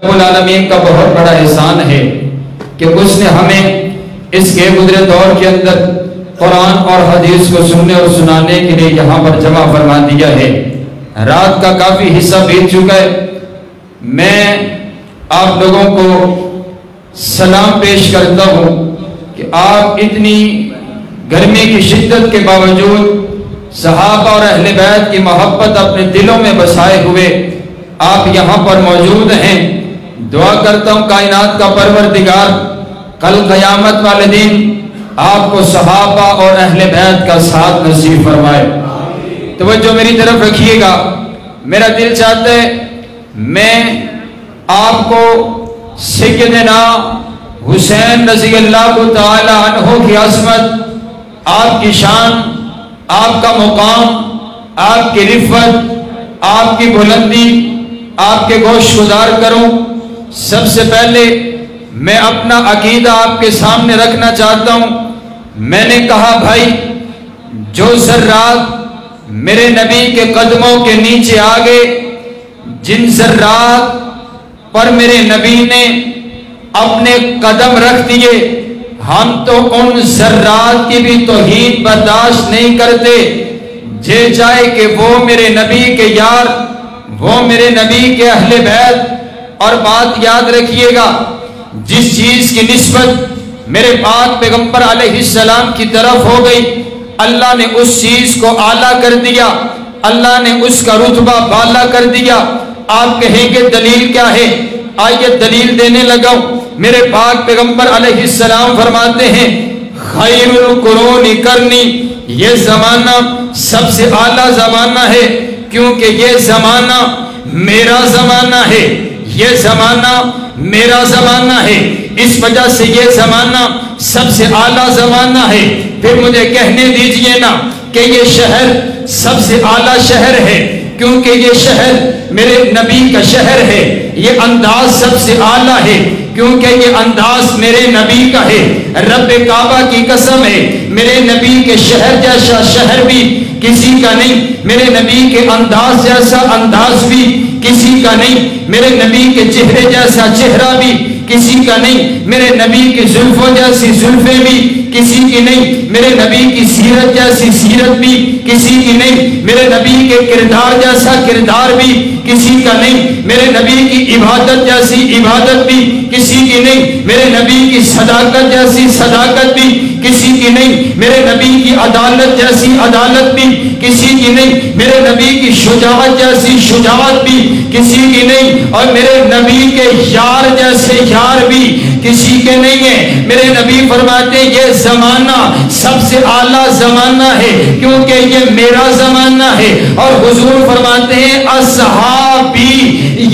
رب العالمین کا بہت بڑا احسان ہے کہ اس نے ہمیں اس کے گزرے دور کے اندر قرآن اور حدیث کو سننے اور سنانے کے لیے یہاں پر جمع فرما دیا ہے۔ رات کا کافی حصہ بیت چکا ہے۔ میں آپ لوگوں کو سلام پیش کرتا ہوں کہ آپ اتنی گرمی کی شدت کے باوجود صحابہ اور اہل بیت کی محبت اپنے دلوں میں بسائے ہوئے آپ یہاں پر موجود ہیں۔ دعا کرتا ہوں کائنات کا پروردگار کل قیامت والے دن آپ کو صحابہ اور اہل بیت کا ساتھ نصیب فرمائے۔ توجہ میری طرف رکھیے گا، میرا دل چاہتا ہے میں آپ کو سیدنا حسین رضی اللہ تعالی عنہ کی عظمت، آپ کی شان، آپ کا مقام، آپ کی رفعت، آپ کی بلندی، آپ کے گوش گزار کروں۔ سب سے پہلے میں اپنا عقیدہ آپ کے سامنے رکھنا چاہتا ہوں۔ میں نے کہا بھائی جو ذرات میرے نبی کے قدموں کے نیچے آگے، جن ذرات پر میرے نبی نے اپنے قدم رکھ دیے، ہم تو ان ذرات کی بھی توہین برداشت نہیں کرتے، جے چاہے کہ وہ میرے نبی کے یار، وہ میرے نبی کے اہل بیت۔ اور بات یاد رکھیے گا، جس چیز کی نسبت میرے پاک پیغمبر علیہ السلام کی طرف ہو گئی، اللہ نے اس چیز کو اعلیٰ کر دیا، اللہ نے اس کا رتبہ بالا کر دیا۔ آپ کہیں گے دلیل کیا ہے؟ آئیے دلیل دینے لگا۔ میرے پاک پیغمبر علیہ السلام فرماتے ہیں خیر القرون قرنی، یہ زمانہ سب سے اعلیٰ زمانہ ہے، کیونکہ یہ زمانہ میرا زمانہ ہے، یہ زمانہ میرا زمانہ ہے، اس وجہ سے یہ زمانہ سب سے اعلیٰ زمانہ ہے۔ پھر مجھے کہنے دیجئے نا کہ یہ شہر سب سے اعلیٰ شہر ہے، کیونکہ یہ شہر میرے نبی کا شہر ہے۔ یہ انداز سب سے اعلیٰ ہے، کیونکہ یہ انداز میرے نبی کا ہے۔ رب کعبہ کی قسم ہے، میرے نبی کے شہر جیسا شہر بھی کسی کا نہیں، میرے نبی کے انداز جیسا انداز بھی کسی کا نہیں، میرے نبی کے چہرے جیسا چہرہ بھی کسی کا نہیں، میرے نبی کی زلفوں جیسی زلفیں بھی کسی کی نہیں، میرے نبی کی سیرت جیسی سیرت بھی کسی کی نہیں، میرے نبی کے کردار جیسا کردار بھی کسی کا نہیں، میرے نبی کی عبادت جیسی عبادت بھی کسی کی نہیں، میرے نبی کی صداقت جیسی صداقت بھی کسی کی نہیں، میرے نبی کی عدالت جیسی عدالت بھی کسی کی نہیں، میرے نبی کی شجاعت جیسی شجاعت بھی کسی کی نہیں، اور میرے نبی کے یار جیسے یار بھی کسی کے نہیں ہیں۔ میرے نبی فرماتے ہیں یہ زمانہ سب سے اعلیٰ زمانہ ہے، کیونکہ یہ میرا زمانہ ہے۔ اور حضور فرماتے ہیں اصحابی،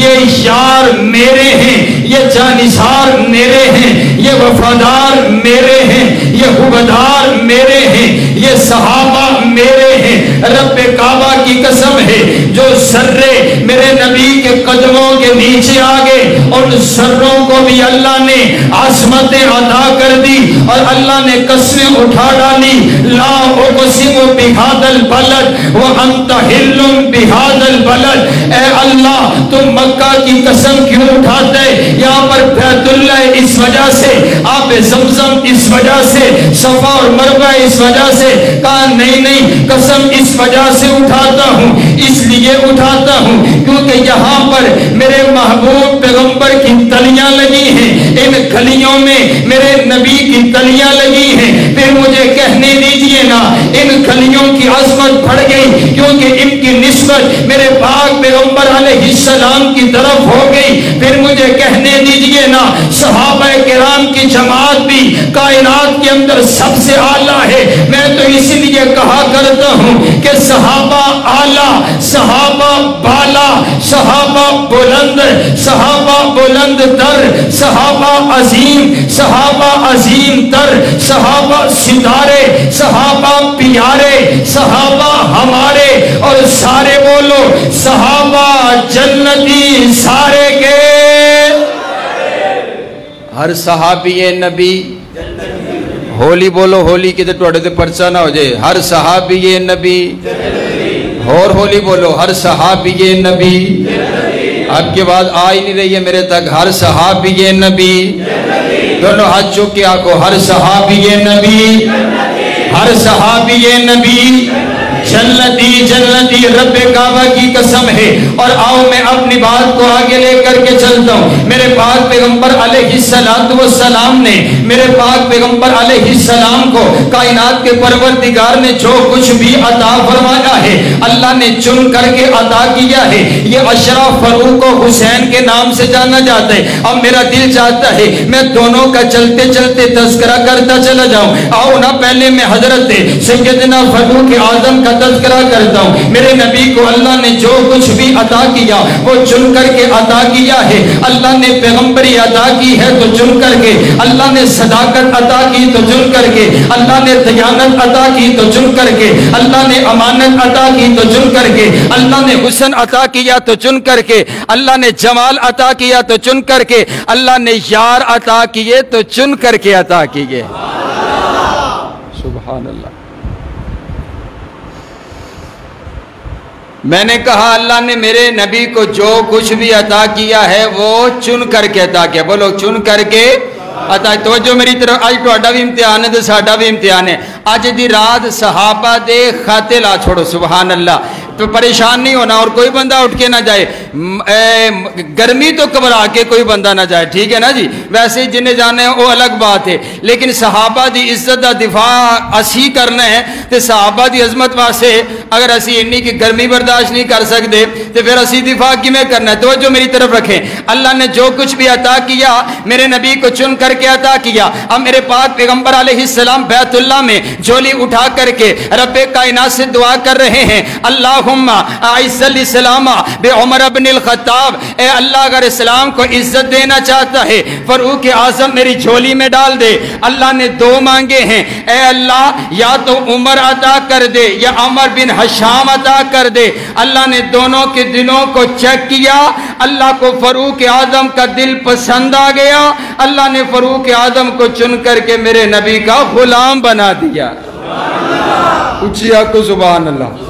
یہ یار میرے ہیں، یہ جانثار میرے ہیں، یہ وفادار میرے ہیں، یہ حبدار میرے ہیں، یہ صحابہ میرے ہیں۔ رب کعبہ کی قسم ہے جو ذرے میرے نبی کے قدموں کے نیچے آگے، ان ذروں کو بھی اللہ نے عظمتیں عطا کر دی، اور اللہ نے قسمیں اٹھا ڈالی۔ لا اقسم بہذا البلد وانت حل بہذا البلد، اے اللہ تم مکہ کی قسم کیوں اٹھاتے؟ یہاں پر بیت اللہ اس وجہ سے، آب زمزم اس وجہ سے، صفا اور مروہ اس وجہ سے۔ کہا نہیں قسم اس وجہ سے اٹھاتا ہوں، اس لیے اٹھاتا ہوں کیونکہ یہاں پر میرے محبوب پیغمبر کی تلیاں لگی ہیں، ان کلیوں میں میرے نبی کی تلیاں لگی ہیں۔ پھر مجھے کہنے دیجئے نا ان کلیوں کی عظمت بڑھ گئی، کیونکہ ان کی نسبت میرے پاک پیغمبر علیہ السلام کی طرف ہو گئی۔ پھر مجھے کہنے دیجئے نا صحابہ کرام کی جماعت بھی کائنات کے اندر سب سے اعلیٰ ہے۔ میں تو اس لیے کہا کرتا ہوں کہ صحابہ اعلیٰ، صحابہ بالا، صحابہ بلند، صحابہ بلند تر، صحابہ عظیم، صحابہ عظیم تر، صحابہ ستارے، صحابہ پیارے، صحابہ ہمارے، اور سارے بولو صحابہ جنتی سارے کے۔ ہر صحابی نبی ہولی بولو، ہولی کی ٹوڑے تے پرچا نہ ہو جائے۔ ہر صحابی نبی، اور ہولی بولو، ہر صحابی نبی آپ کی آواز آ ہی نہیں رہی ہے میرے تک. ہر صحابی نبی, دونوں ہاتھ چوک کے آنکھوں, ہر صحابی نبی, ہر صحابی نبی جنتی جنتی رب کعبہ کی قسم ہے. اور آؤ میں اپنی بات کو آگے لے کر کے چلتا ہوں. میرے پاک پیغمبر علیہ السلام نے, میرے پاک پیغمبر علیہ السلام کو کائنات کے پروردگار نے جو کچھ بھی عطا فرمایا ہے اللہ نے چن کر کے عطا کیا ہے. یہ اشرف فاروق و حسین کے نام سے جانا جاتا ہے. اب میرا دل چاہتا ہے میں دونوں کا چلتے چلتے تذکرہ کرتا چلا جاؤں. آؤ نا پہلے میں حضرت سیدنا فاروق اعظم کا تذکرہ کرتا ہوں. میرے نبی کو اللہ نے جو کچھ بھی عطا کیا وہ چن کر کے عطا کیا ہے. اللہ نے پیغمبری عطا کی ہے تو چن کر کے, اللہ نے صداقت عطا کی تو چن کر کے, اللہ نے دیانت عطا کی تو چن کر کے, اللہ نے امانت عطا کی تو چن کر کے, اللہ نے حسن عطا کیا تو چن کر کے, اللہ نے جمال عطا کیا تو چن کر کے, اللہ نے یار عطا کیے تو چن کر کے عطا کیے. سبحان اللہ. میں نے کہا اللہ نے میرے نبی کو جو کچھ بھی عطا کیا ہے وہ چن کر کے عطا کیا. بولو چن کر کے عطا. توجہ میری طرف. آج تہاڈا بھی امتحان ہے تو ساڈا بھی امتحان ہے. اج دی رات صحابہ دے خاتے لا چھوڑو. سبحان اللہ. تو پریشان نہیں ہونا اور کوئی بندہ اٹھ کے نہ جائے. گرمی تو گھبرا کے کوئی بندہ نہ جائے, ٹھیک ہے نا جی. ویسے جنہیں جانے ہیں وہ الگ بات ہے, لیکن صحابہ دی عزت دا دفاع اسی کرنا ہے. تو صحابہ دی عظمت واسطے اگر اسی انی کی گرمی برداشت نہیں کر سکتے تو پھر اسی دفاع کی میں کرنا ہے. توجہ میری طرف رکھیں. اللہ نے جو کچھ بھی عطا کیا میرے نبی کو چن کر کے عطا کیا. اب میرے پاک پیغمبر علیہ السلام بیت اللہ میں جھولی اٹھا کر کے رب کائنات سے دعا کر رہے ہیں, اللہم اعز الاسلام بعمر بن الخطاب. اے اللہ اگر اسلام کو عزت دینا چاہتا ہے فاروق اعظم میری جھولی میں ڈال دے. اللہ نے دو مانگے ہیں, اے اللہ یا تو عمر عطا کر دے یا عمر بن حشام عطا کر دے. اللہ نے دونوں کے دلوں کو چیک کیا. اللہ کو فاروق اعظم کا دل پسند آ گیا. اللہ نے فاروق اعظم کو چن کر کے میرے نبی کا غلام بنا دیا. اچھی آنکھوں سبحان اللہ.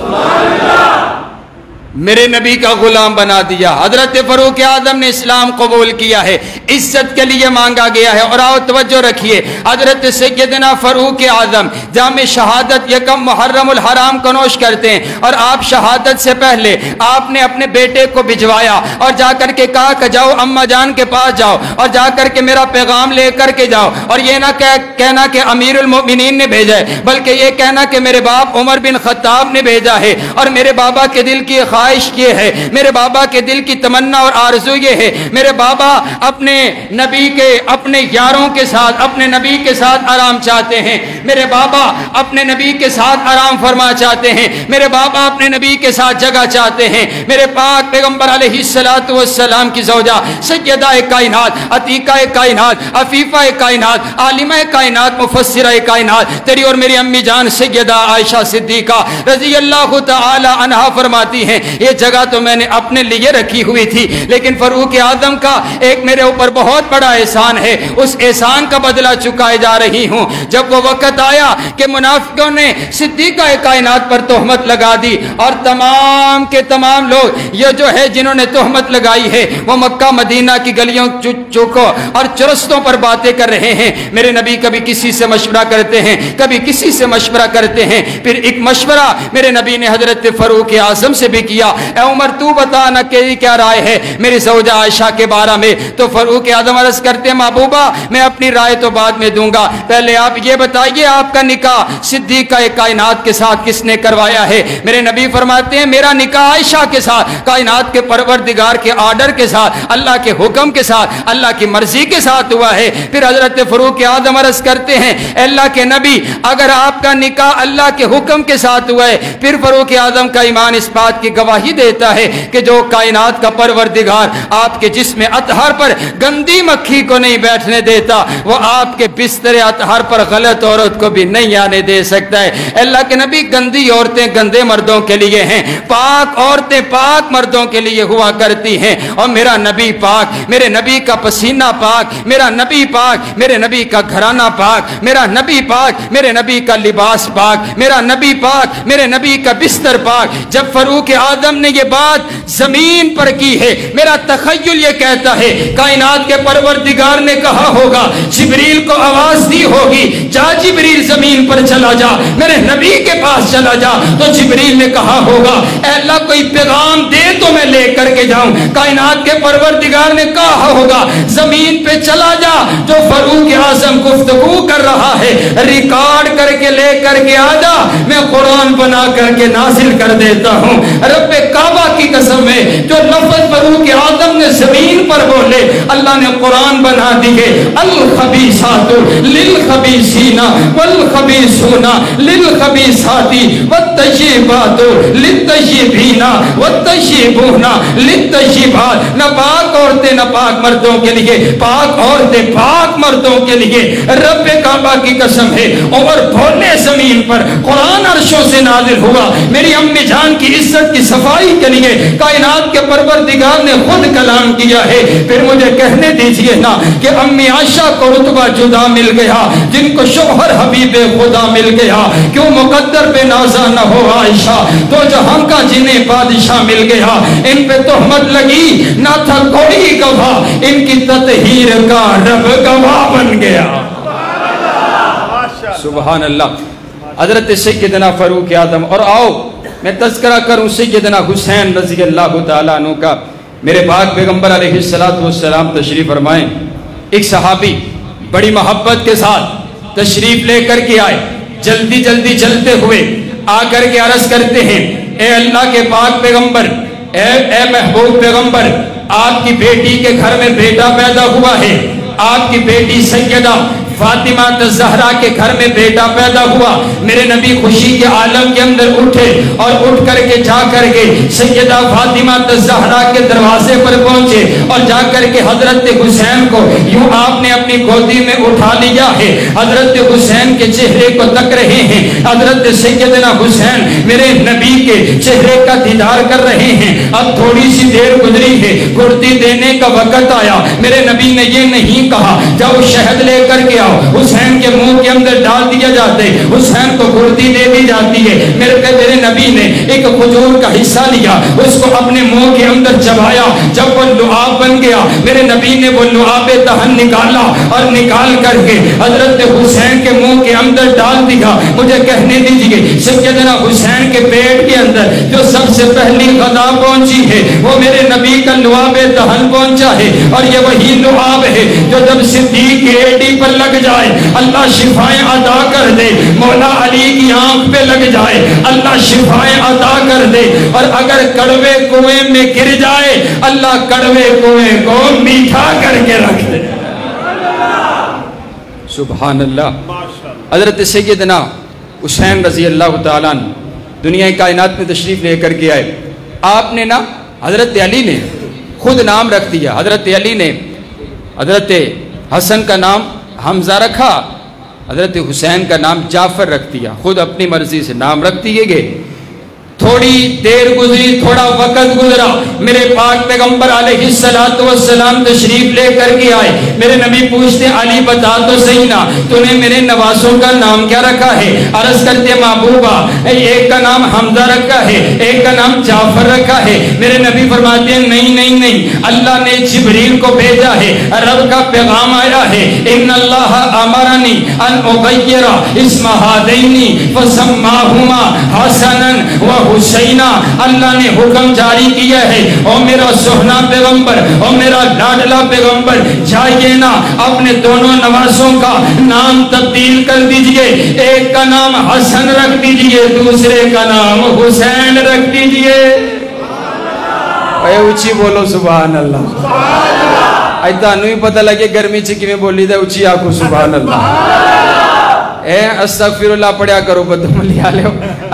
میرے نبی کا غلام بنا دیا. حضرت فاروق اعظم نے اسلام قبول کیا ہے, عزت کے لیے مانگا گیا ہے. اور آؤ توجہ رکھیے, حضرت سیدنا فاروق اعظم جامع شہادت یکم محرم الحرام کو نوش کرتے ہیں. اور آپ شہادت سے پہلے آپ نے اپنے بیٹے کو بھجوایا اور جا کر کے کہا کہ جاؤ اماں جان کے پاس جاؤ اور جا کر کے میرا پیغام لے کر کے جاؤ. اور یہ نہ کہنا کہ امیر المؤمنین نے بھیجا ہے, بلکہ یہ کہنا کہ میرے باپ عمر بن خطاب نے بھیجا ہے. اور میرے بابا کے دل کی خواہش یہ ہے, میرے بابا کے دل کی تمنا اور آرزو یہ ہے, میرے بابا اپنے نبی کے اپنے یاروں کے ساتھ اپنے نبی کے ساتھ آرام چاہتے ہیں. میرے بابا اپنے نبی کے ساتھ آرام فرما چاہتے ہیں. میرے بابا اپنے نبی کے ساتھ جگہ چاہتے ہیں. میرے پاک پیغمبر علیہ السلام کی زوجہ سیدہ کائنات, عتیقہ کائنات, عفیفہ کائنات, عالمہ کائنات, مفسرہ کائنات, تیری اور میری امی جان سیدہ عائشہ صدیقہ رضی اللہ تعالی عنہا فرماتی ہیں یہ جگہ تو میں نے اپنے لیے رکھی ہوئی تھی, لیکن فاروق اعظم کا ایک میرے اوپر بہت بڑا احسان ہے, اس احسان کا بدلہ چکائے جا رہی ہوں. جب وہ وقت آیا کہ منافقوں نے صدیقہ کائنات پر تہمت لگا دی اور تمام کے تمام لوگ یہ جو ہے جنہوں نے تہمت لگائی ہے وہ مکہ مدینہ کی گلیوں چوکوں اور چرستوں پر باتیں کر رہے ہیں. میرے نبی کبھی کسی سے مشورہ کرتے ہیں, کبھی کسی سے مشورہ کرتے ہیں. پھر ایک مشورہ میرے نبی نے حضرت فاروق اعظم سے بھی کیا, اے عمر تو بتا نا کہ کیا رائے ہے میری زوجہ عائشہ کے بارے میں. تو فاروق اعظم عرض کرتے ہیں محبوبہ میں اپنی رائے تو بعد میں دوں گا, پہلے آپ یہ بتائیے آپ کا نکاح صدیقہ کائنات کے ساتھ کس نے کروایا ہے. میرے نبی فرماتے ہیں میرا نکاح عائشہ کے ساتھ, کائنات کے پروردگار کے آرڈر کے ساتھ, اللہ کے حکم کے ساتھ, اللہ کی مرضی کے ساتھ ہوا ہے. پھر حضرت فاروق اعظم عرض کرتے ہیں اے اللہ کے نبی اگر آپ کا نکاح اللہ کے حکم کے ساتھ ہوا ہے پھر فاروق اعظم کا ایمان اس بات کی گواہی دیتا ہے کہ جو کائنات کا پروردگار آپ کے جسم اطہر پر گندی مکھی کو نہیں بیٹھنے دیتا وہ آپ کے بستر اطہر پر غلط عورت کو بھی نہیں آنے دے سکتا ہے. اللہ کے نبی گندی عورتیں گندے مردوں کے لیے ہیں, پاک عورتیں پاک مردوں کے لیے ہوا کرتی ہیں. اور میرا نبی پاک, میرے نبی کا پسینہ پاک, میرا نبی پاک, میرے نبی کا گھرانہ پاک, میرا نبی پاک, میرے نبی کا لباس پاک, میرا نبی پاک, میرے نبی کا بستر پاک. جب فاروق اعظم آدم نے یہ بات زمین پر کی ہے۔ میرا تخیل یہ کہتا ہے کائنات کے پروردگار نے کہا ہوگا، جبریل کو آواز دی ہوگی، جا جبریل زمین پر چلا جا، میرے نبی کے پاس چلا جا، تو جبریل نے کہا ہوگا اے اللہ کوئی پیغام دے تو میں لے کر کے جاؤں۔ کائنات کے پروردگار نے کہا ہوگا زمین پہ چلا جا، جو فاروق اعظم گفتگو کر رہا ہے ریکارڈ کر کے لے کر کے آ جا، میں قرآن بنا کر کے نازل کر دیتا ہوں۔ رب کعبہ کی قسم ہے جو لفظ فاروق اعظم نے زمین پر بولے اللہ نے قرآن بنا دیے، الخبیثات للخبیثین والخبیثون للخبیثات والطیبات للطیبین والطیبون للطیبات۔ نہ پاک عورتیں نہ پاک مردوں کے لیے، پاک عورتیں پاک مردوں کے لیے۔ رب کعبہ کی قسم ہے اور بولے زمین پر قرآن عرشوں سے نازل ہوا میری امی جان کی عزت کی صفائی کے لیے کائنات کے پروردگار نے خود کلام کیا ہے۔ پھر مجھے کہنے دیجئے نا کہ امی عائشہ کو رتبہ جدا مل گیا، جن کو شوہر حبیب خدا مل گیا، کیوں مقدر پہ نازا نہ ہو عائشہ، تو جہاں کا جنہیں بادشاہ مل گیا۔ ان پہ تہمت لگی نہ تھا کوئی گواہ، ان کی تطہیر کا رب گواہ بن گیا۔ سبحان اللہ۔ حضرت سیدنا فاروق اعظم، اور آؤ میں تذکرہ کروں سیدنا حسین رضی اللہ تعالیٰ عنہ کا۔ میرے پاک پیغمبر علیہ السلام تشریف فرمائیں، ایک صحابی بڑی محبت کے ساتھ تشریف لے کر کے آئے، جلدی جلدی چلتے ہوئے آ کر کے عرض کرتے ہیں اے اللہ کے پاک پیغمبر، اے محبوب پیغمبر، آپ کی بیٹی کے گھر میں بیٹا پیدا ہوا ہے، آپ کی بیٹی سیدہ فاطمہ الزہرا کے گھر میں بیٹا پیدا ہوا۔ میرے نبی خوشی کے عالم کے اندر اٹھے اور اٹھ کر کے جا کر کے سیدہ فاطمہ الزہرا کے دروازے پر پہنچے اور جا کر کے حضرت حسین کو یوں آپ نے اپنی گودی میں اٹھا لیا ہے۔ حضرت حسین کے چہرے کو تک رہے ہیں، حضرت سیدنا حسین میرے نبی کے چہرے کا دیدار کر رہے ہیں۔ اب تھوڑی سی دیر گزری ہے، گھڑتی دینے کا وقت آیا۔ میرے نبی نے یہ نہیں کہا جاؤ شہد لے کر کے حسین کے منہ کے اندر ڈال دیا جاتے، حسین کو گھڑتی دے دی جاتی ہے۔ میرے نبی نے ایک کھجور کا حصہ لیا، اس کو اپنے منہ کے اندر چبایا، جب وہ لعاب بن گیا میرے نبی نے وہ لعاب دہن نکالا اور نکال کر کے حضرت حسین کے منہ کے اندر ڈال دیا۔ مجھے کہنے دیجئے سیدنا حسین کے پیٹ کے اندر جو سب سے پہلی غذا پہنچی ہے وہ میرے نبی کا لعاب دہن پہنچا ہے، اور یہ وہی لعاب ہے جو جب صدیق کے ایڑی پر لگ جائے اللہ شفائیں عطا کر دے، مولا علی کی آنکھ پہ لگ جائے اللہ شفائیں عطا کر دے، اور اگر کڑوے کنویں میں گر جائے اللہ کڑوے کنویں کو میٹھا کر کے رکھ دے۔ سبحان اللہ۔ حضرت سیدنا حسین رضی اللہ تعالیٰ دنیا کائنات میں تشریف لے کر کے آئے۔ آپ نے نا حضرت علی نے خود نام رکھ دیا، حضرت علی نے حضرت حسن کا نام حمزہ رکھا، حضرت حسین کا نام جعفر رکھ دیا، خود اپنی مرضی سے نام رکھ دیے گئے۔ تھوڑی دیر گزری، تھوڑا وقت گزرا، میرے پاک پیغمبر علیہ السلام تشریف لے کر کے آئے۔ میرے نبی پوچھتے علی بتا تو صحیح نا تو نے میرے نواسوں کا نام کیا رکھا ہے؟ عرض کرتے محبوبہ ایک کا نام حمزہ رکھا ہے، ایک کا نام جعفر رکھا ہے۔ میرے نبی فرماتے ہیں نہیں نہیں نہیں، اللہ نے جبریل کو بھیجا ہے، رب کا پیغام آیا ہے، ان اللہ امرنی ان اغیر اسم ہذین فسماہما حسنا و حسینہ۔ اللہ نے حکم جاری کیا ہے او میرا سہنا پیغمبر، او میرا لاڈلا پیغمبر، جائیے نا اپنے دونوں نواسوں کا نام تبدیل کر دیجئے، ایک کا نام حسن رکھ دیجئے، دوسرے کا نام حسین رکھ دیجئے۔ اے اچھی بولو سبحان اللہ۔ ایتا نوی پتہ لگے گرمی چکی میں بولی دے اچھی آکو سبحان اللہ۔ اے استغفر اللہ پڑھیا کرو، بدم لیا لے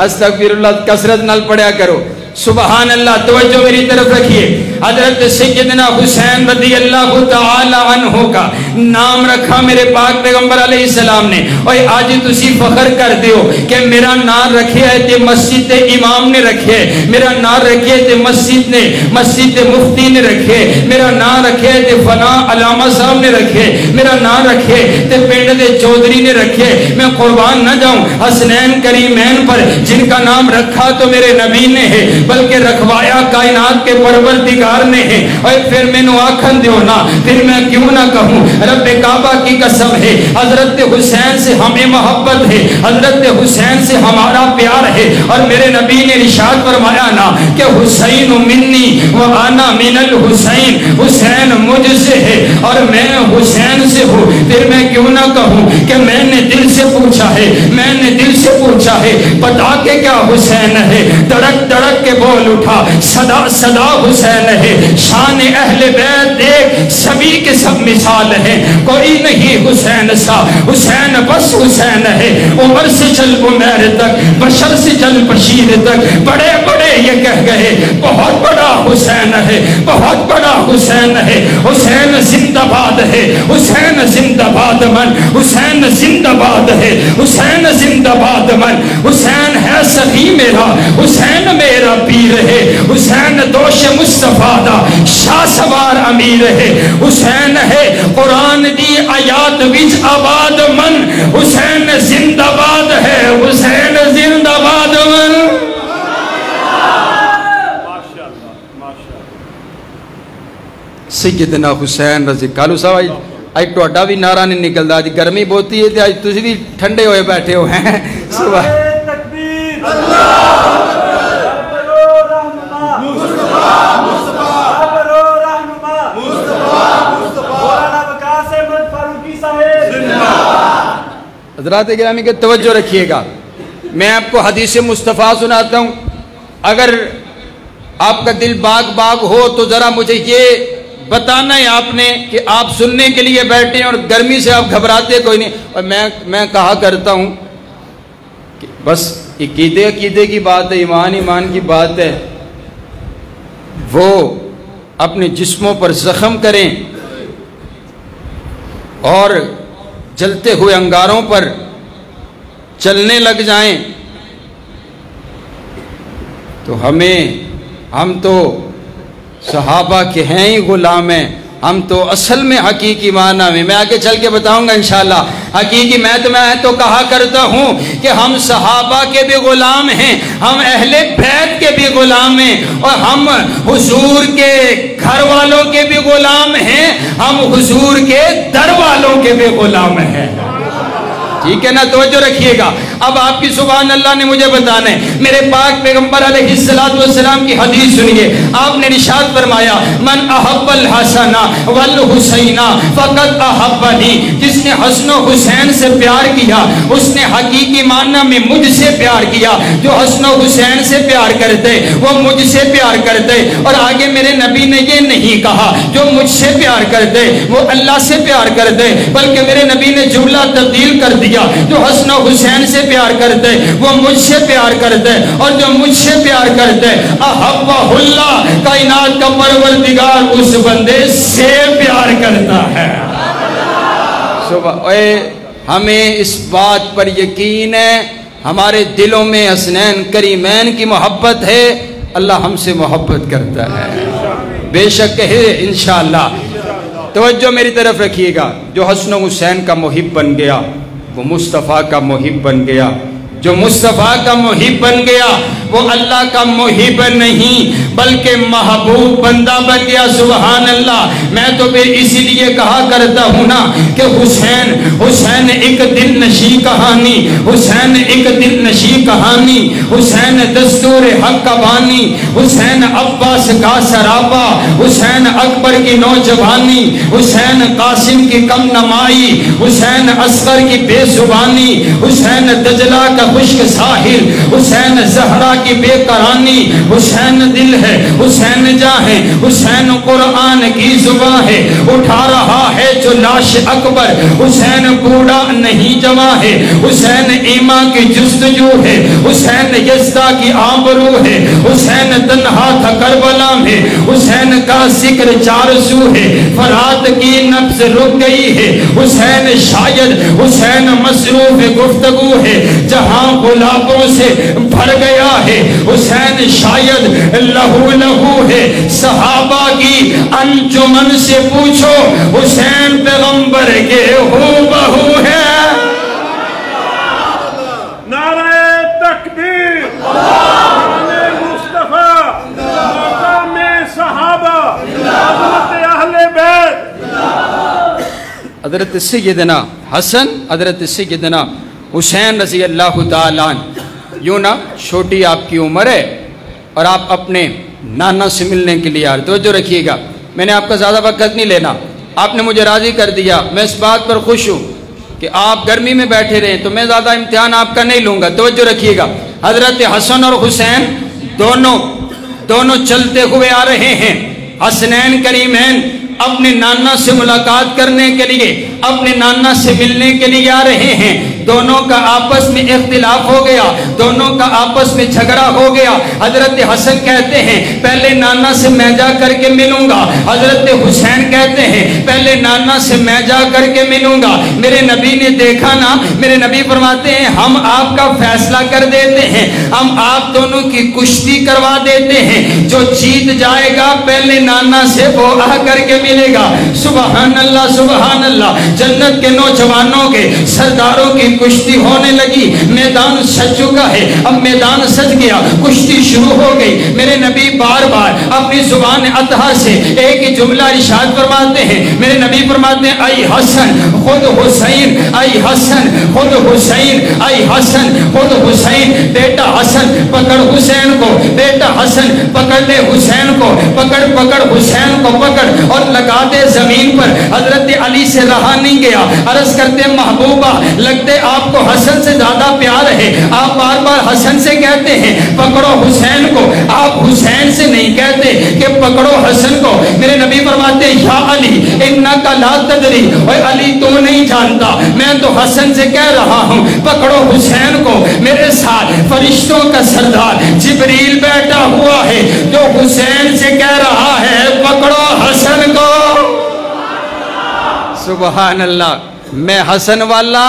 استغفر اللہ کثرت نال پڑھیا کرو۔ سبحان اللہ۔ توجہ میری طرف رکھیے، حضرت سیدنا حسین رضی اللہ تعالی عنہ کا نام رکھا میرے پاک پیغمبر علیہ السلام نے۔ اور آج تسی فخر کر دیو کہ میرا نام رکھے ہے تے مسجد امام نے رکھے، میرا نام رکھے تے مسجد مفتی نے رکھے، میرا نام رکھے تے فلاں علامہ صاحب نے رکھے، میرا نام رکھے تے پنڈ دے چودھری نے رکھے۔ میں قربان نہ جاؤں حسنین کریمین پر جن کا نام رکھا تو میرے نبی نے ہے، بلکہ رکھوایا کائنات کے پروردگار نے ہے۔ اور پھر میں نو آکھن دیو نا، پھر میں کیوں نہ کہوں، رب کعبہ کی قسم ہے، حضرت حسین سے ہمیں محبت ہے، حضرت حسین سے ہمارا پیار ہے۔ اور میرے نبی نے ارشاد فرمایا نا کہ حسین منی وانا من الحسین، حسین مجھ سے ہے اور میں حسین سے ہوں۔ پھر میں کیوں نہ کہوں کہ میں نے دل سے پوچھا ہے، میں نے دل سے پوچھا ہے، بتا کے کیا حسین ہے؟ دڑک دڑک کے بول اٹھا، صدا صدا حسین ہے۔ شان اہل بیت دیکھ، سبھی کے سب مثال ہے، کوئی نہیں حسین سا، حسین بس حسین ہے۔ عمر سے چل عمیر تک، بشر سے چل بشیر تک، بڑے بڑے یہ کہہ گئے بہت بڑا حسین ہے، بہت بڑا حسین ہے۔ حسین زندہ باد ہے، حسین زندہ باد من، حسین زندہ باد ہے، حسین زندہ باد من۔ حسین ہے سخی میرا، حسین میرا پیر ہے، حسین دوش مصطفیٰ دا شاہ سوار امیر ہے۔ حسین ہے قرآن دی آیات وچ آباد من، حسین زندہ باد ہے، حسین زندہ باد من۔ سیدنا حسین رضی کالو صاحب آج ٹوڈا بھی نعرہ نہیں نکلتا، آج گرمی بہتی ہے، آج تسی بھی ٹھنڈے ہوئے بیٹھے ہو ہیں۔ حضرات گرامی کے توجہ رکھیے گا، میں آپ کو حدیث مصطفیٰ سناتا ہوں، اگر آپ کا دل باغ باغ ہو تو ذرا مجھے یہ بتانا ہے آپ نے کہ آپ سننے کے لیے بیٹھے ہیں اور گرمی سے آپ گھبراتے کوئی نہیں۔ اور میں کہا کرتا ہوں کہ بس عقیدے کی بات ہے، ایمان کی بات ہے، وہ اپنے جسموں پر زخم کریں اور جلتے ہوئے انگاروں پر چلنے لگ جائیں تو ہم تو صحابہ کے ہیں ہی غلام ہیں، ہم تو اصل میں حقیقی معنی میں آگے چل کے بتاؤں گا انشاءاللہ حقیقی میں تو کہا کرتا ہوں کہ ہم صحابہ کے بھی غلام ہیں، ہم اہل بیت کے بھی غلام ہیں، اور ہم حضور کے گھر والوں کے بھی غلام ہیں، ہم حضور کے در والوں کے بھی غلام ہیں۔ ٹھیک ہے نا، توجہ رکھیے گا۔ اب آپ کی سبحان اللہ نے مجھے بتانا ہے، میرے پاک پیغمبر علیہ السلام کی حدیث سنیے۔ آپ نے ارشاد فرمایا من احب الحسن والحسین فقد احبنی، جس نے حسن و حسین سے پیار کیا اس نے حقیقی معنی میں مجھ سے پیار کیا۔ جو حسن و حسین سے پیار کرتے وہ مجھ سے پیار کرتے، اور آگے میرے نبی نے یہ نہیں کہا جو مجھ سے پیار کرتے وہ اللہ سے پیار کرتے، بلکہ میرے نبی نے جملہ تبدیل کر دیا، جو حسن و حسین سے پیار کرتے وہ مجھ سے پیار کرتے، اور جو مجھ سے پیار کرتے احبہ اللہ، کائنات کا پروردگار اس بندے سے پیار کرتا ہے۔ ہمیں اس بات پر یقین ہے، ہمارے دلوں میں حسنین کریمین کی محبت ہے، اللہ ہم سے محبت کرتا ہے، بے شک ہے انشاءاللہ۔ توجہ میری طرف رکھیے گا، جو حسن و حسین کا محب بن گیا وہ مصطفیٰ کا محب بن گیا، جو مصطفیٰ کا محب بن گیا وہ اللہ کا محب نہیں بلکہ محبوب بندہ بن گیا۔ سبحان اللہ۔ میں تو پھر اسی لیے کہا کرتا ہوں نا کہ حسین ایک دل نشی کہانی، حسین ایک دل نشی کہانی، حسین دستور حق کا بانی، حسین عباس کا سراپا، حسین اکبر کی نوجوانی، حسین قاسم کی کم نمائی، حسین اصغر کی بے زبانی، حسین دجلہ کا خشک ساحل، حسین زہرا کی بے قرانی، حسین دل ہے، حسین جاں ہے، حسین قرآن کی زبان ہے، اٹھا رہا ہے جو لاش اکبر، حسین بوڑھا نہیں جوان ہے، حسین ایمان کی جستجو ہے، حسین یزدہ کی آبرو ہے، حسین تنہا تھا کربلا میں، حسین کا ذکر چار سو ہے، فرات کی نفس رک گئی ہے، حسین شاید حسین مصروف گفتگو ہے، جہاں غلابوں سے بھر گیا ہے، حسین شاید لہو لہو ہے، صحابہ کی انجمن سے پوچھو حسین پیغمبر کے ہو بہو ہے۔ نعرہ تکبیر، نعرہ مصطفیٰ، حضرت سیدنا حسن حضرت سیدنا حسین رضی اللہ تعالیٰ عنہ، یوں نا چھوٹی آپ کی عمر ہے اور آپ اپنے نانا سے ملنے کے لیے آ رہے، توجہ رکھیے گا، میں نے آپ کا زیادہ وقت نہیں لینا، آپ نے مجھے راضی کر دیا، میں اس بات پر خوش ہوں کہ آپ گرمی میں بیٹھے رہیں تو میں زیادہ امتحان آپ کا نہیں لوں گا، توجہ رکھیے گا۔ حضرت حسن اور حسین دونوں چلتے ہوئے آ رہے ہیں، حسنین کریمین اپنے نانا سے ملاقات کرنے کے لیے، اپنے نانا سے ملنے کے لیے آ رہے ہیں، دونوں کا آپس میں اختلاف ہو گیا، دونوں کا آپس میں جھگڑا ہو گیا۔ حضرت حسن کہتے ہیں پہلے نانا سے میں جا کر کے ملوں گا، حضرت حسین کہتے ہیں پہلے نانا سے میں جا کر کے ملوں گا۔ میرے نبی نے دیکھا نا، میرے نبی فرماتے ہیں ہم آپ کا فیصلہ کر دیتے ہیں، ہم آپ دونوں کی کشتی کروا دیتے ہیں، جو جیت جائے گا پہلے نانا سے وہ آ کر کے ملے گا۔ سبحان اللہ سبحان اللہ، جنت کے نوجوانوں کے سرداروں کی کشتی ہونے لگی، میدان سج چکا ہے، اب میدان سج گیا، کشتی شروع ہو گئی۔ میرے نبی بار بار اپنی زبان اطہر سے ایک ہی جملہ ارشاد فرماتے ہیں، میرے نبی فرماتے ہیں اے حسن خود حسین، اے حسن خود حسین، اے حسن خود حسین، بیٹا حسن پکڑ حسین کو، بیٹا حسن پکڑ لے حسین کو، پکڑ حسین کو پکڑ اور لگا دے زمین پر۔ حضرت علی سے رہا نہیں گیا، عرض کرتے محبوبہ لگتے آپ کو حسن سے زیادہ پیار ہے، آپ بار بار حسن سے کہتے ہیں پکڑو حسین کو، آپ حسین سے نہیں کہتے کہ پکڑو حسن کو۔ میرے نبی فرماتے ہیں یا علی انکا لا تدری، اے علی تو نہیں جانتا، میں تو حسن سے کہہ رہا ہوں پکڑو حسین کو۔ میرے ساتھ فرشتوں کا سردار جبریل بیٹھا ہوا ہے جو حسین سے کہہ رہا ہے پکڑو حسن کو۔ سبحان اللہ، میں حسن والا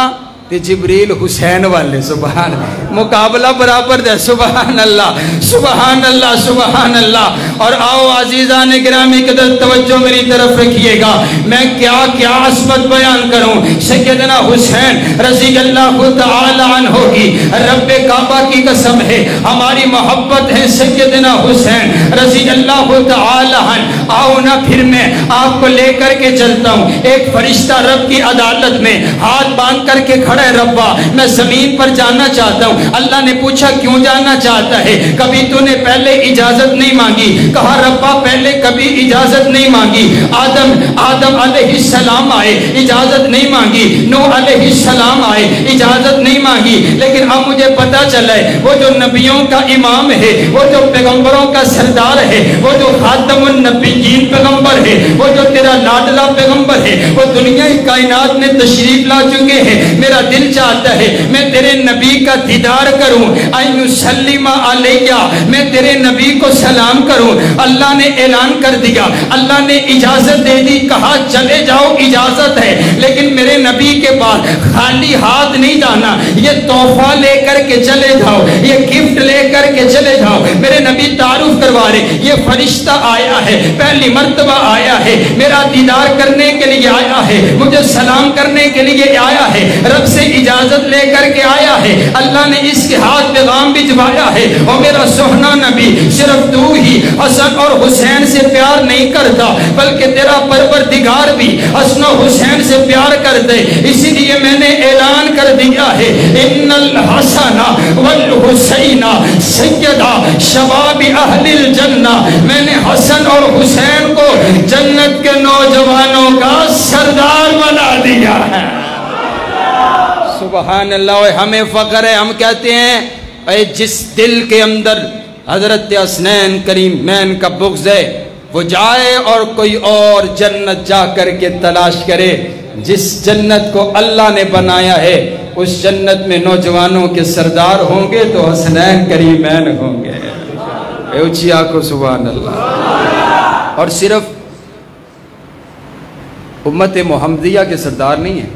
تے جبریل حسین والے، سبحان اللہ، مقابلہ برابر دے، سبحان اللہ سبحان اللہ سبحان اللہ۔ اور آؤ عزیزان گرامی قدر توجہ میری طرف رکھیے گا، میں کیا کیا عصمت بیان کروں۔ سیدنا حسین رضی اللہ تعالی عنہ کی رب کعبہ کی قسم ہے ہماری محبت ہے سیدنا حسین رضی اللہ تعالی عنہ۔ آؤ نا پھر میں آپ کو لے کر کے چلتا ہوں ایک فرشتہ رب کی عدالت میں ہاتھ باندھ کر کے کھڑا ہے، ربا میں زمین پر جانا چاہتا ہوں۔ اللہ نے پوچھا کیوں جانا چاہتا ہے؟ کبھی تو نے پہلے اجازت نہیں مانگی، کہا ربا پہلے کبھی اجازت نہیں مانگی، آدم علیہ السلام آئے اجازت نہیں مانگی، نوح علیہ السلام آئے اجازت نہیں مانگی، لیکن اب مجھے پتا چلا ہے وہ جو نبیوں کا امام ہے، وہ جو پیغمبروں کا سردار ہے، وہ جو خاتم النبیین پیغمبر ہے، وہ جو تیرا لاڈلا پیغمبر ہے، وہ دنیا کائنات میں تشریف لا چکے ہیں۔ میرا دل چاہتا ہے میں تیرے نبی کا دیدار کروں، این یسلم علیہ، میں تیرے نبی کو سلام کروں۔ اللہ نے اعلان کر دیا، اللہ نے اجازت دے دی، کہا چلے جاؤ اجازت ہے، لیکن میرے نبی کے پاس خالی ہاتھ نہیں جانا، یہ تحفہ لے کر کے چلے جاؤ، یہ گفٹ لے کر کے چلے جاؤ۔ میرے نبی تعارف کروا رہے یہ فرشتہ آیا ہے، پہلی مرتبہ آیا ہے، میرا دیدار کرنے کے لیے آیا ہے، مجھے سلام کرنے کے لیے آیا ہے، رب سے اجازت لے کر کے آیا ہے، اللہ نے اس کے ہاتھ پیغام بھجوایا ہے۔ اور میرا سوہنا نبی صرف تو ہی حسن اور حسین سے پیار نہیں کرتا، بلکہ تیرا پروردگار بھی حسن و حسین سے پیار کر دے، اسی لیے میں نے اعلان کر دیا ہے ان الحسن والحسین سیدہ شباب اہل الجنہ، میں نے حسن اور حسین کو جنت کے نوجوانوں کا سردار بنا دیا ہے۔ سبحان اللہ، ہمیں فخر ہے، ہم کہتے ہیں اے جس دل کے اندر حضرت حسنین کریمین کا بغض ہے وہ جائے اور کوئی اور جنت جا کر کے تلاش کرے، جس جنت کو اللہ نے بنایا ہے اس جنت میں نوجوانوں کے سردار ہوں گے تو حسنین کریمین ہوں گے۔ اے اونچی آنکھوں سبحان اللہ۔ اور صرف امت محمدیہ کے سردار نہیں ہیں،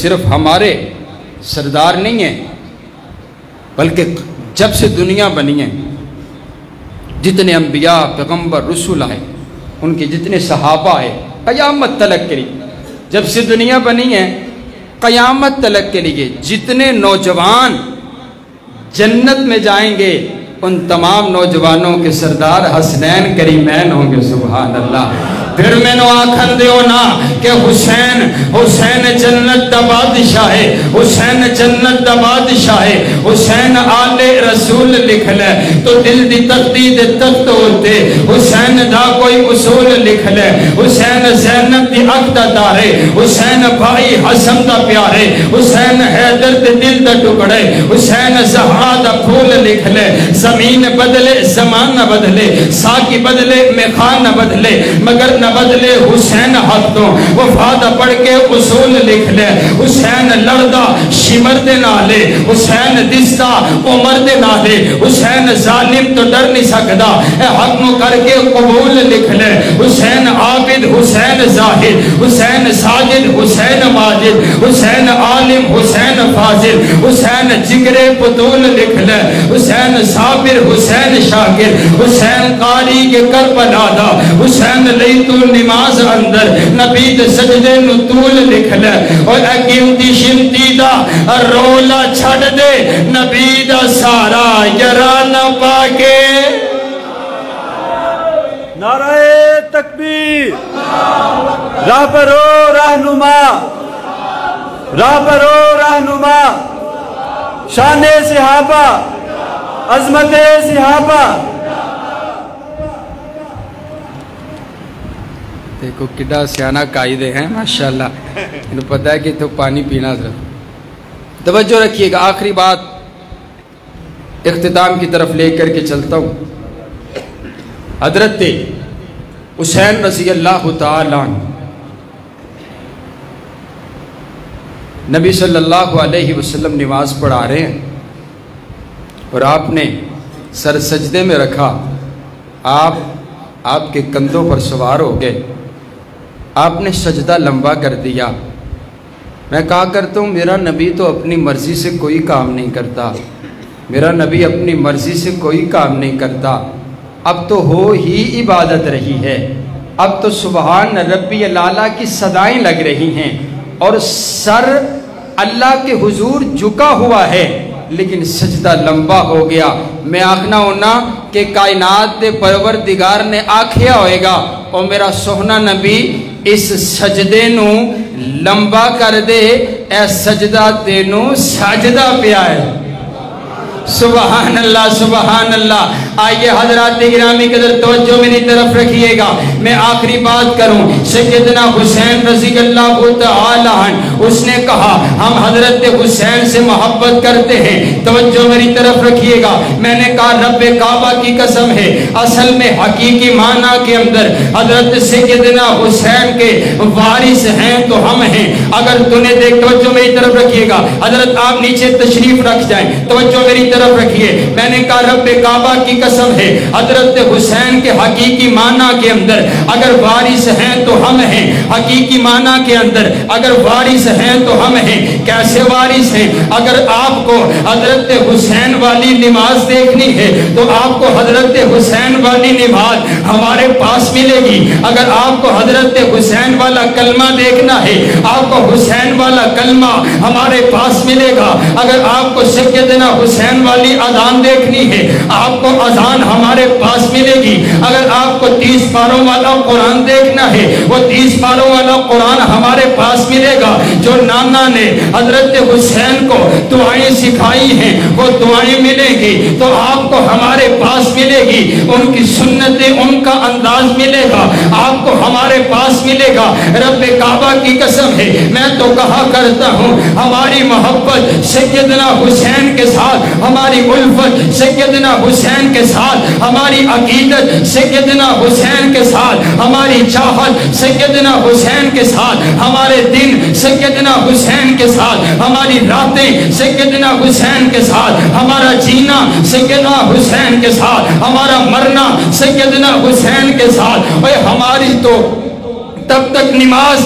صرف ہمارے سردار نہیں ہیں، بلکہ جب سے دنیا بنی ہے جتنے انبیاء پیغمبر رسول آئے، ان کے جتنے صحابہ آئے، قیامت تلک کے لیے، جب سے دنیا بنی ہے قیامت تلک کے لیے جتنے نوجوان جنت میں جائیں گے ان تمام نوجوانوں کے سردار حسنین کریمین ہوں گے۔ سبحان اللہ۔ پھر میں نے آکھن دیو نا کہ حسین جنت دا بادشاہ ہے، حسین جنت دا بادشاہ ہے، حسین آل رسول لکھ لے تو دل دی تختی دے تخت ہوتے، حسین دا کوئی اصول لکھ لے، حسین زینب دی اک دا دارے، حسین بھائی حسن دا پیارے، حسین حیدر دے دل دا ٹکڑے، حسین زہرا دا پھول لکھ لے، زمین بدلے زمان نہ بدلے، ساکی بدلے میخان نہ بدلے، مگر نہ بدلے حسین حق تو وفادہ پڑھ کے اصول لکھ لے، حسین لڑدہ شمر دے نالے، حسین دستا عمر دے نالے، حسین ظالم تو ڈر نہیں سکدا اے حق نو کر کے قبول لکھ لے، حسین عابد حسین زاہد، حسین ساجد حسین ماجد، حسین عالم حسین فاضل، حسین جگر پتول لکھ لے، حسین صابر حسین شاکر، حسین قاری کے کربلا دا، حسین لیتو نماز اندر نبی دے سجدے نطول لکھ لے، اور اگمتی شمتی دا رولا چھڑ دے نبی دا سارا یرانا پاکے۔ نعرہ تکبیر، راہ برو رہنما، راہ برو رہنما، شان صحابہ، عظمت صحابہ۔ دیکھو کڈا سیانہ قائدے ہیں ماشاءاللہ، انہوں پتہ ہے کہ تو پانی پینا ضرور۔ توجہ رکھیے گا، آخری بات اختتام کی طرف لے کر کے چلتا ہوں۔ حضرت حسین رضی اللہ تعالیٰ عنہ نبی صلی اللہ علیہ وسلم نماز پڑھا رہے ہیں اور آپ نے سر سجدے میں رکھا، آپ کے کندھوں پر سوار ہو گئے، آپ نے سجدہ لمبا کر دیا۔ میں کہا کرتا ہوں میرا نبی تو اپنی مرضی سے کوئی کام نہیں کرتا، میرا نبی اپنی مرضی سے کوئی کام نہیں کرتا، اب تو ہو ہی عبادت رہی ہے، اب تو سبحان ربی الاعلیٰ کی صدائیں لگ رہی ہیں اور سر اللہ کے حضور جھکا ہوا ہے لیکن سجدہ لمبا ہو گیا۔ میں آکھنا ہونا کہ کائنات دے پروردگار نے آکھیا ہوئے گا اور میرا سوہنا نبی اس سجدے نو لمبا کر دے، اے سجدہ تینو سجدہ پیا ہے۔ سبحان اللہ سبحان اللہ۔ آئیے حضرات گرامی قدر توجہ میری طرف رکھیے گا، میں آخری بات کروں۔ سیدنا حسین رضی اللہ تعالیٰ عنہ اس نے کہا ہم حضرت حسین سے محبت کرتے ہیں، توجہ میری طرف رکھیے گا۔ میں نے کہا رب کعبہ کی قسم ہے، اصل میں حقیقی معنی کے اندر حضرت سیدنا حسین کے وارث ہیں تو ہم ہیں۔ اگر تو نے دیکھ، توجہ میری طرف رکھیے گا، حضرت آپ نیچے تشریف رکھ جائیں، توجہ میری طرف رکھیے۔ میں نے کہا رب کعبہ کی قسم ہے، حضرت حسین کے حقیقی معنی کے اندر اگر وارث ہیں تو ہم ہیں، حقیقی معنی کے اندر اگر وارث ہیں تو ہم ہیں۔ کیسے وارث ہیں؟ اگر آپ کو حضرت حسین والی نماز دیکھنی ہے تو آپ کو حضرت حسین والی نماز ہمارے پاس ملے گی۔ اگر آپ کو حضرت حسین والا کلمہ دیکھنا ہے آپ کو حسین والا کلمہ ہمارے پاس ملے گا۔ اگر آپ کو سیدنا حسین والی اذان دیکھنی ہے آپ کو اذان ہمارے پاس ملے گی۔ اگر آپ کو 30 پاروں والا قرآن دیکھنا ہے وہ 30 پاروں والا قرآن ہمارے پاس ملے گا۔ جو نانا نے حضرت حسین کو دعائیں سکھائی ہیں وہ دعائیں ملیں گی تو آپ کو ہمارے پاس ملے گی۔ ان کی سنتیں، ان کا انداز ملے گا، آپ کو ہمارے پاس ملے گا۔ رب کعبہ کی قسم ہے، میں تو کہا کرتا ہوں ہماری محبت سیدنا حسین کے ساتھ، ہماری الفت سیدنا حسین کے ساتھ، ہماری عقیدت سیدنا حسین کے ساتھ، ہماری چاہت سیدنا حسین کے ساتھ، ہمارے دن سیدنا حسین کے ساتھ، ہماری راتیں سیدنا حسین کے ساتھ، ہمارا جینا سیدنا حسین کے ساتھ، ہمارا مرنا سیدنا حسین کے ساتھ۔ اے ہماری تو تب تک نماز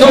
2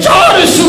400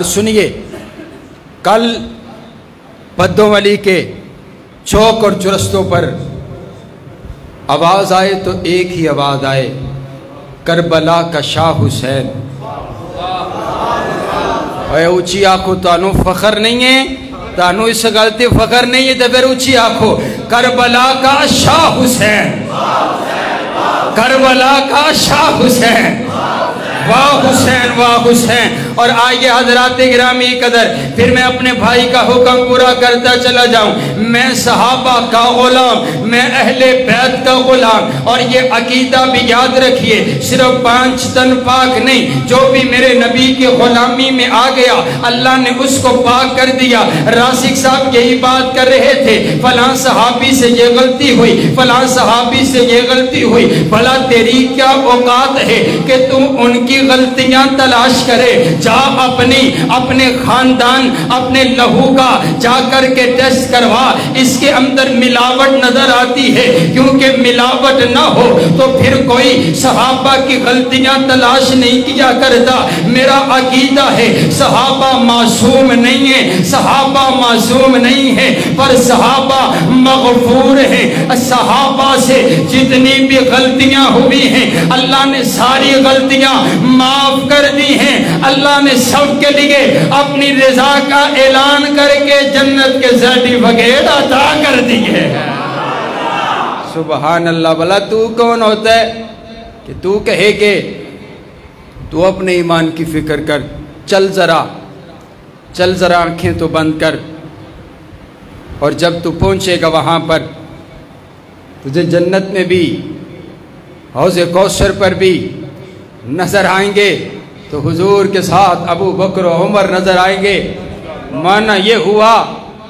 اور سنیے، کل پدوں والی کے چوک اور چرستوں پر آواز آئے تو ایک ہی آواز آئے، کربلا کا شاہ حسین۔ اے اونچی آنکھوں، تانوں فخر نہیں ہے، تانوں اس غلطی فخر نہیں ہے، تو پھر اونچی آنکھوں، کربلا کا شاہ حسین، کربلا کا شاہ حسین، واہ حسین واہ حسین۔ اور آئیے حضرات گرامی قدر، پھر میں اپنے بھائی کا حکم پورا کرتا چلا جاؤں۔ میں صحابہ کا غلام، میں اہل بیت کا غلام، اور یہ عقیدہ بھی یاد رکھیے، صرف 5 تن پاک نہیں، جو بھی میرے نبی کی غلامی میں آ گیا اللہ نے اس کو پاک کر دیا۔ راسک صاحب یہی بات کر رہے تھے، فلاں صحابی سے یہ غلطی ہوئی، فلاں صحابی سے یہ غلطی ہوئی، بھلا تیری کیا اوقات ہے کہ تم ان کی غلطیاں تلاش کرے؟ جا اپنے خاندان، اپنے لہو کا جا کر کے ٹیسٹ کروا، اس کے اندر ملاوٹ نظر آتی ہے، کیونکہ ملاوٹ نہ ہو تو پھر کوئی صحابہ کی غلطیاں تلاش نہیں کیا کرتا۔ میرا عقیدہ ہے صحابہ معصوم نہیں ہیں، صحابہ معصوم نہیں ہیں، پر صحابہ مغفور ہیں۔ صحابہ سے جتنی بھی غلطیاں ہوئی ہیں اللہ نے ساری غلطیاں معاف کر دی ہیں۔ اللہ نے سب کے لیے اپنی رضا کا اعلان کر کے جنت کے سرٹیفکیٹ عطا کر دیے۔ سبحان اللہ۔ بھلا تو کون ہوتا ہے کہ تو کہے کہ تو اپنے ایمان کی فکر کر، چل ذرا آنکھیں تو بند کر، اور جب تو پہنچے گا وہاں پر تجھے جنت میں بھی حوض کوثر پر بھی نظر آئیں گے، تو حضور کے ساتھ ابو بکر و عمر نظر آئیں گے۔ معنی یہ ہوا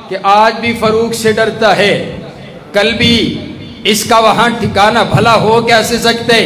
کہ آج بھی فاروق سے ڈرتا ہے، کل بھی اس کا وہاں ٹھکانہ بھلا ہو کیسے سکتے؟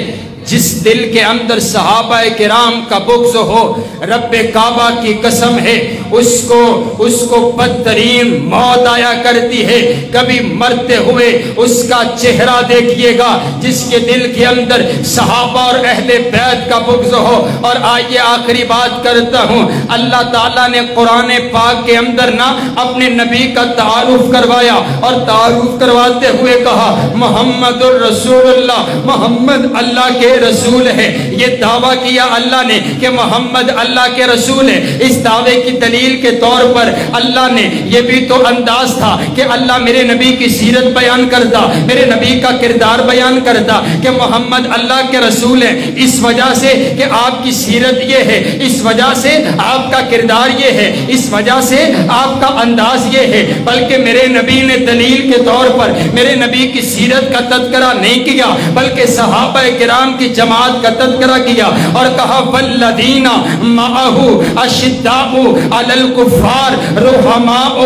جس دل کے اندر صحابہ کرام کا بغض ہو، رب کعبہ کی قسم ہے اس کو بدترین موت آیا کرتی ہے۔ کبھی مرتے ہوئے اس کا چہرہ دیکھیے گا جس کے دل کے اندر صحابہ اور اہل بیت کا بغض ہو۔ اور آئیے آخری بات کرتا ہوں، اللہ تعالیٰ نے قرآن پاک کے اندر نا اپنے نبی کا تعارف کروایا، اور تعارف کرواتے ہوئے کہا محمد الرسول اللہ، محمد اللہ کے رسول ہے۔ یہ دعویٰ کیا اللہ نے کہ محمد اللہ کے رسول ہے۔ اس دعوے کی دلیل کے طور پر اللہ نے یہ بھی تو انداز تھا کہ اللہ میرے نبی کی سیرت بیان کرتا، میرے نبی کا کردار بیان کرتا کہ محمد اللہ کے رسول ہے، اس وجہ سے کہ آپ کی سیرت یہ ہے، اس وجہ سے آپ کا کردار یہ ہے، اس وجہ سے آپ کا انداز یہ ہے۔ بلکہ میرے نبی نے دلیل کے طور پر میرے نبی کی سیرت کا تذکرہ نہیں کیا، بلکہ صحابہ کرام کی جماعت کا تذکرہ کیا اور کہا والذین معہ اشداء علی الکفار رحماء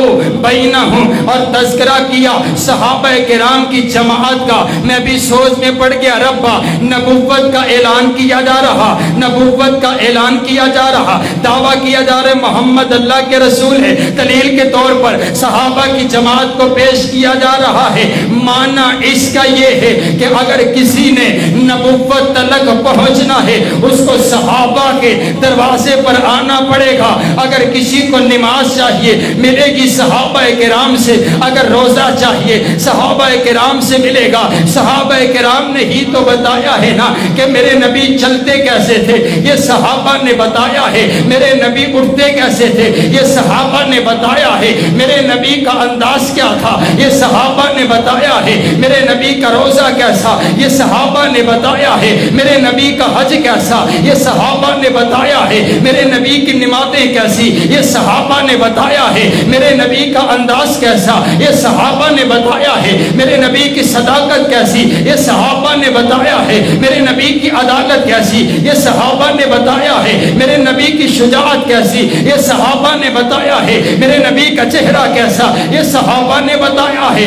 بینہم، اور تذکرہ کیا صحابہ کرام کی جماعت کا۔ میں بھی سوچ میں پڑ گیا، ربا نبوت کا اعلان کیا جا رہا، نبوت کا اعلان کیا جا رہا، دعویٰ کیا جا رہا محمد اللہ کے رسول ہے، دلیل کے طور پر صحابہ کی جماعت کو پیش کیا جا رہا ہے۔ معنی اس کا یہ ہے کہ اگر کسی نے نبوت تلک پہنچنا ہے اس کو صحابہ کے دروازے پر آنا پڑے گا۔ اگر کسی کو نماز چاہیے ملے گی صحابہ کرام سے، اگر روزہ چاہیے صحابہ کرام سے ملے گا۔ صحابہ کرام نے ہی تو بتایا ہے نا کہ میرے نبی چلتے کیسے تھے، یہ صحابہ نے بتایا ہے۔ میرے نبی اٹھتے کیسے تھے، یہ صحابہ نے بتایا ہے۔ میرے نبی کا انداز کیا تھا، یہ صحابہ نے بتایا ہے۔ میرے نبی کا روزہ کیسا، یہ صحابہ نے بتایا ہے۔ میرے نبی کا حج کیسا، یہ صحابہ نے بتایا ہے۔ میرے نبی کی نمازیں کیسی، یہ صحابہ نے بتایا ہے۔ میرے نبی کا انداز کیسا، یہ صحابہ نے بتایا ہے۔ میرے نبی کی صداقت کیسی، یہ صحابہ نے بتایا ہے۔ میرے نبی کی عدالت کیسی، یہ صحابہ نے بتایا ہے۔ میرے نبی کی شجاعت کیسی، یہ صحابہ نے بتایا ہے۔ میرے نبی کا چہرہ کیسا، یہ صحابہ نے بتایا ہے۔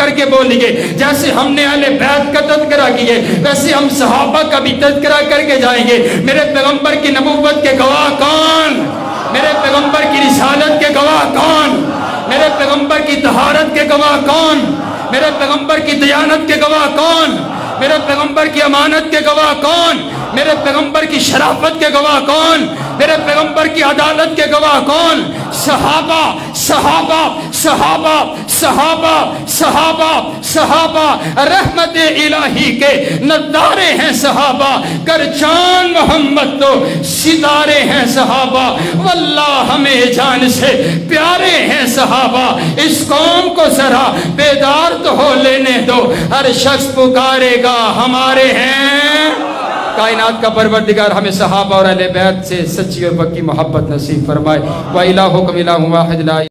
کر کے بولیے جیسے ہم نے اہل بیت کا تذکرہ کیے ویسے ہم صحابہ کا بھی تذکرہ کر کے جائیں گے. میرے پیغمبر کی نبوت کے گواہ کون؟ میرے پیغمبر کی رسالت کے گواہ کون؟ میرے پیغمبر کی طہارت کے گواہ کون؟ میرے پیغمبر کی دیانت کے گواہ کون؟ میرے پیغمبر کی امانت کے گواہ کون؟ میرے پیغمبر کی شرافت کے گواہ کون؟ میرے پیغمبر کی عدالت کے گواہ کون؟ صحابہ صحابہ صحابہ صحابہ صحابہ صحابہ رحمت الہی کے نظارے ہیں صحابہ. گر جان محمد تو ستارے ہیں صحابہ. واللہ ہمیں جان سے پیارے ہیں صحابہ. اس قوم کو ذرا بیدار تو ہو لینے دو. ہر شخص پکارے گا ہمارے ہیں. کائنات کا پروردگار ہمیں صحابہ اور اہل بیت سے سچی اور پکی محبت نصیب فرمائے. وَإِلَٰهُكُمْ إِلَٰهٌ وَاحِدٌ